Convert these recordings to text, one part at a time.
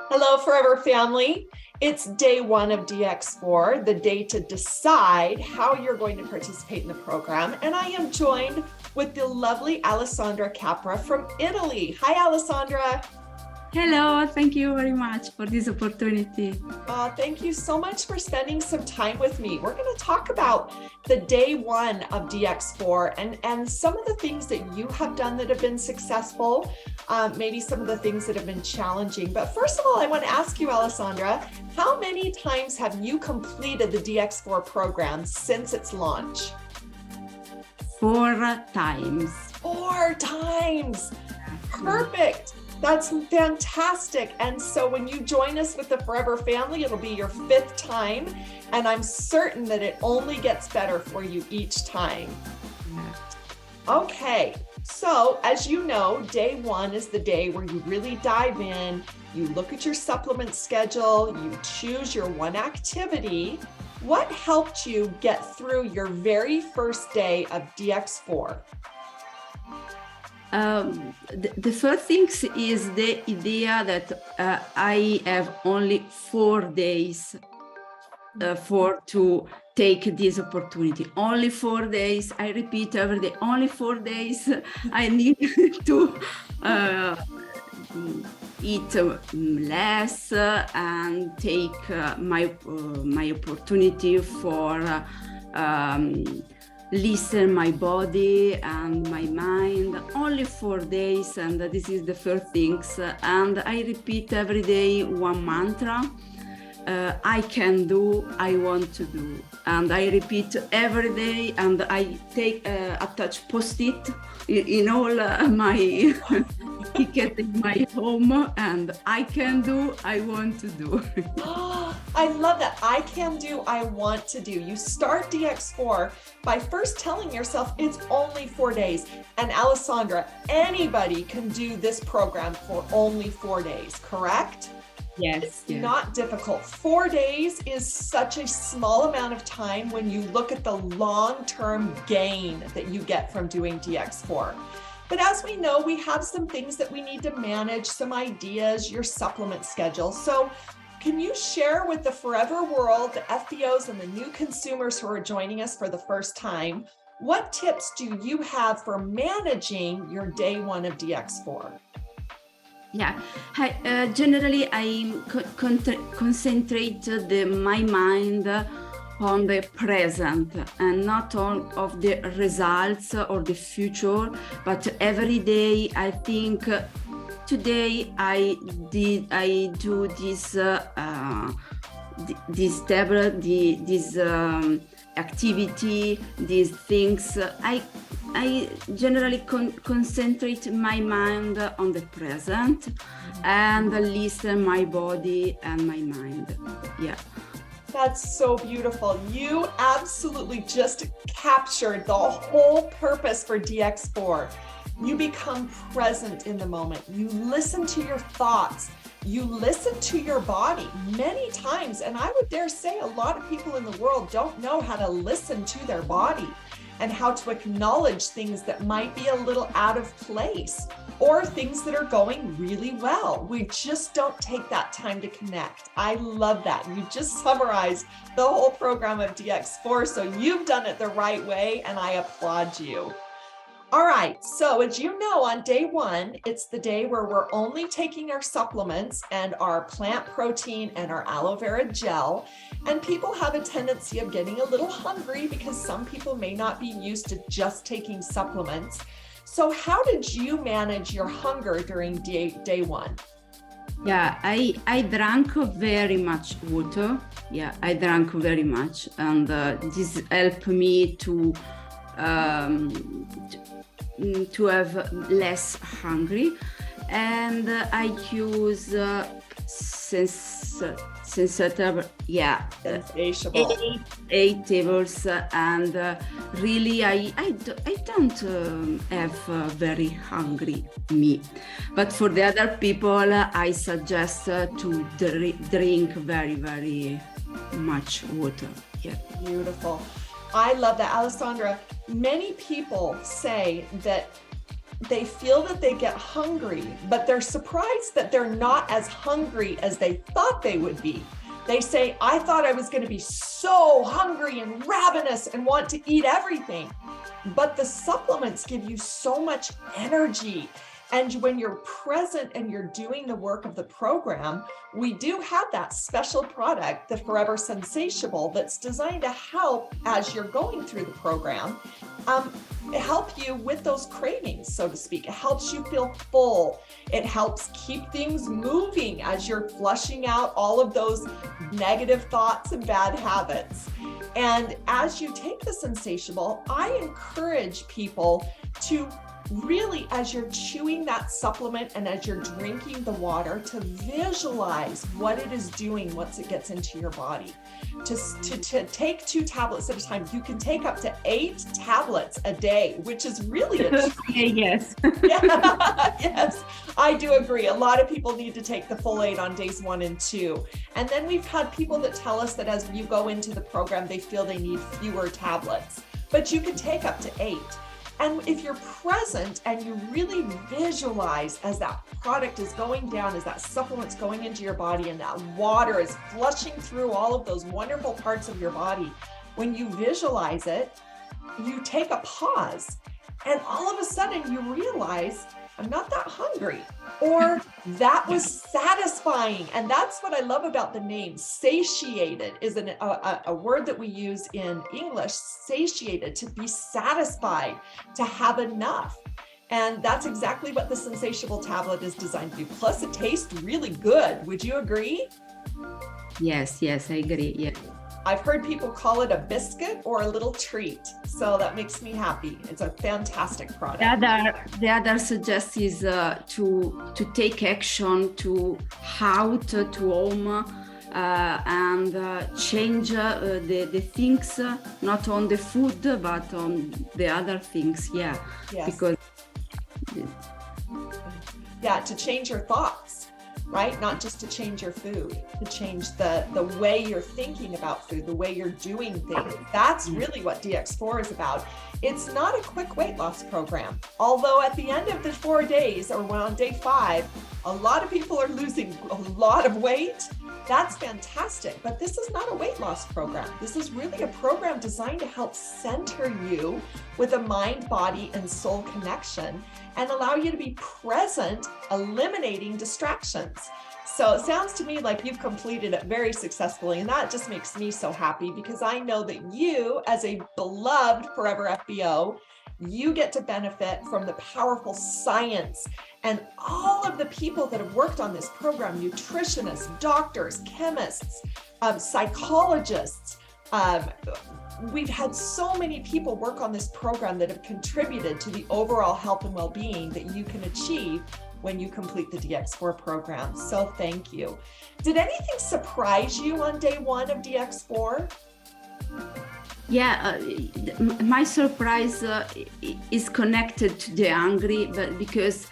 Hello, Forever family. It's day one of DX4, the day to decide how you're going to participate in the program. And I am joined with the lovely Alessandra Capra from Italy. Hi, Alessandra. Hello, thank you very much for this opportunity. Thank you so much for spending some time with me. We're going to talk about the day one of DX4 and some of the things that you have done that have been successful, maybe some of the things that have been challenging. But first of all, I want to ask you, Alessandra, how many times have you completed the DX4 program since its launch? 4 times. 4 times. Perfect. That's fantastic. And so when you join us with the Forever family, it'll be your 5th time. And I'm certain that it only gets better for you each time. Okay. So as you know, day one is the day where you really dive in, you look at your supplement schedule, you choose your one activity. What helped you get through your very first day of DX4? The first thing is the idea that I have only 4 days to take this opportunity. Only 4 days. I repeat every day. Only 4 days. I need to eat less and take my opportunity for listen my body and my mind. Only 4 days, and this is the first things. And I repeat every day one mantra. I can do, I want to do. And I repeat every day, and I take attach post-it in all my ticket in my home, and I can do, I want to do. I love that. I can do, I want to do. You start DX4 by first telling yourself it's only 4 days. And Alessandra, anybody can do this program for only 4 days, correct? Yes. It's not difficult. 4 days is such a small amount of time when you look at the long-term gain that you get from doing DX4. But as we know, we have some things that we need to manage, some ideas, your supplement schedule. So can you share with the Forever world, the FBOs and the new consumers who are joining us for the first time, what tips do you have for managing your day one of DX4? Yeah, generally I concentrate my mind on the present and not on of the results or the future, but every day I think today I do this this tablet, this activity, these things. I generally concentrate my mind on the present and listen my body and my mind. Yeah. That's so beautiful. You absolutely just captured the whole purpose for DX4. You become present in the moment. You listen to your thoughts. You listen to your body many times. And I would dare say a lot of people in the world don't know how to listen to their body and how to acknowledge things that might be a little out of place or things that are going really well. We just don't take that time to connect. I love that. You just summarized the whole program of DX4, so you've done it the right way, and I applaud you. All right, so as you know, on day one, it's the day where we're only taking our supplements and our plant protein and our aloe vera gel. And people have a tendency of getting a little hungry because some people may not be used to just taking supplements. So how did you manage your hunger during day one? Yeah, I drank very much water. Yeah, I drank very much, and this helped me to have less hungry. And I use sensible, yeah, Insatiable. 8 tables, and really I don't have very hungry me. But for the other people, I suggest to drink very, very much water. Yeah. Beautiful. I love that, Alessandra. Many people say that they feel that they get hungry, but they're surprised that they're not as hungry as they thought they would be. They say, I thought I was going to be so hungry and ravenous and want to eat everything. But the supplements give you so much energy. And when you're present and you're doing the work of the program, we do have that special product, the Forever Sensatiable, that's designed to help as you're going through the program, help you with those cravings, so to speak. It helps you feel full. It helps keep things moving as you're flushing out all of those negative thoughts and bad habits. And as you take the Sensatiable, I encourage people to really, as you're chewing that supplement and as you're drinking the water, to visualize what it is doing once it gets into your body. To take 2 tablets at a time. You can take up to 8 tablets a day, which is really a treat. Yes. Yeah, yes, I do agree. A lot of people need to take the full 8 on days 1 and 2. And then we've had people that tell us that as you go into the program, they feel they need fewer tablets, but you can take up to 8. And if you're present and you really visualize as that product is going down, as that supplement's going into your body and that water is flushing through all of those wonderful parts of your body, when you visualize it, you take a pause and all of a sudden you realize, I'm not that hungry, or that was satisfying. And that's what I love about the name. Satiated is a word that we use in English, satiated, to be satisfied, to have enough. And that's exactly what the Sensatiable tablet is designed to do. Plus it tastes really good. Would you agree? Yes, I agree. Yeah. I've heard people call it a biscuit or a little treat. So that makes me happy. It's a fantastic product. The other suggest is to take action to out to home and change the things, not on the food, but on the other things. Yeah. Yes. Because to change your thoughts, right? Not just to change your food, to change the way you're thinking about food, the way you're doing things. That's really what DX4 is about. It's not a quick weight loss program. Although at the end of the 4 days, or on day 5, a lot of people are losing a lot of weight. That's fantastic. But this is not a weight loss program. This is really a program designed to help center you with a mind, body, and soul connection and allow you to be present, eliminating distractions. So it sounds to me like you've completed it very successfully, and that just makes me so happy because I know that you, as a beloved Forever FBO, you get to benefit from the powerful science and all of the people that have worked on this program, nutritionists, doctors, chemists, psychologists. We've had so many people work on this program that have contributed to the overall health and well-being that you can achieve when you complete the DX4 program. So thank you. Did anything surprise you on day 1 of DX4? Yeah, my surprise is connected to the hungry, but because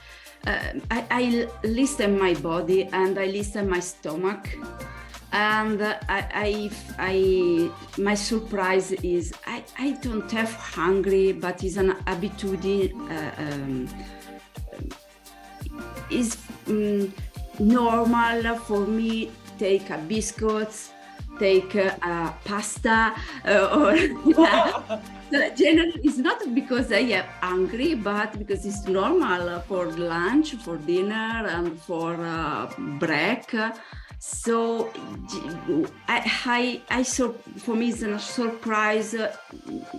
I listen my body and I listen my stomach, and my surprise is I don't have hungry, but it's an habitude. Is normal for me take a biscuits, take a pasta, or generally it's not because I am hungry, but because it's normal for lunch, for dinner, and for break. So for me it's a surprise.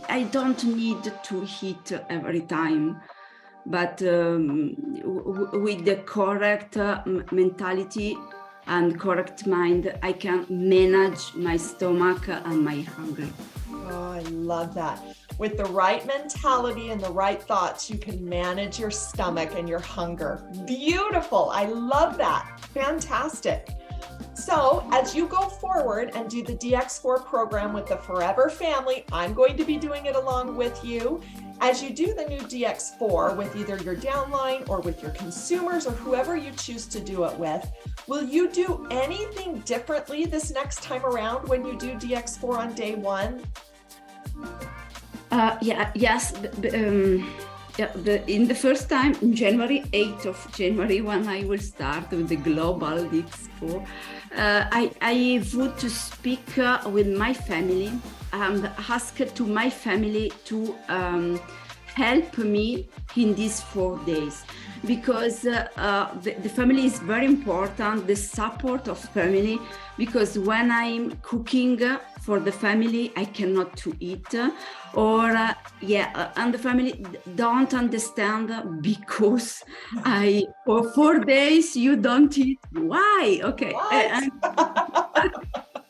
I don't need to eat every time. But with the correct mentality and correct mind, I can manage my stomach and my hunger. Oh, I love that. With the right mentality and the right thoughts, you can manage your stomach and your hunger. Beautiful. I love that. Fantastic. So as you go forward and do the DX4 program with the Forever family, I'm going to be doing it along with you. As you do the new DX4 with either your downline or with your consumers or whoever you choose to do it with, will you do anything differently this next time around when you do DX4 on day 1? Yes. Yeah, in the first time, in January, 8th of January, when I will start with the global DX4, I would to speak with my family and ask to my family to help me in these 4 days, because the family is very important, the support of family, because when I'm cooking for the family, I cannot to eat, and the family don't understand, because for 4 days you don't eat. Why? Okay.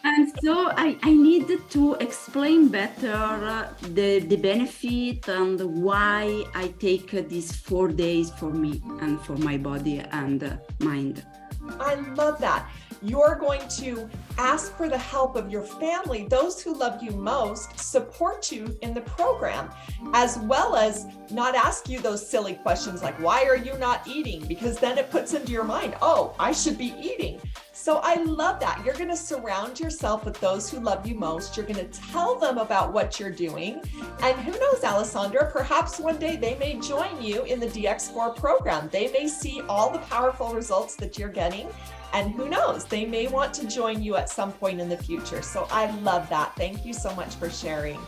And so I need to explain better the benefit and why I take these 4 days for me and for my body and mind. I love that. You're going to ask for the help of your family, those who love you most, support you in the program, as well as not ask you those silly questions like, why are you not eating? Because then it puts into your mind, oh, I should be eating. So I love that. You're going to surround yourself with those who love you most. You're going to tell them about what you're doing. And who knows, Alessandra, perhaps one day they may join you in the DX4 program. They may see all the powerful results that you're getting. And who knows, they may want to join you at some point in the future. So I love that. Thank you so much for sharing.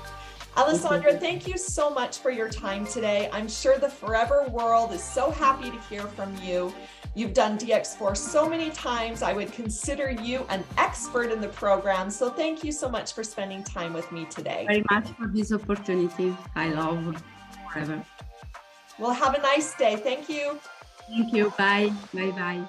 Alessandra, thank you so much for your time today. I'm sure the Forever world is so happy to hear from you. You've done DX4 so many times. I would consider you an expert in the program. So thank you so much for spending time with me today. Very much for this opportunity. I love Forever. Well, have a nice day. Thank you. Thank you. Bye. Bye-bye.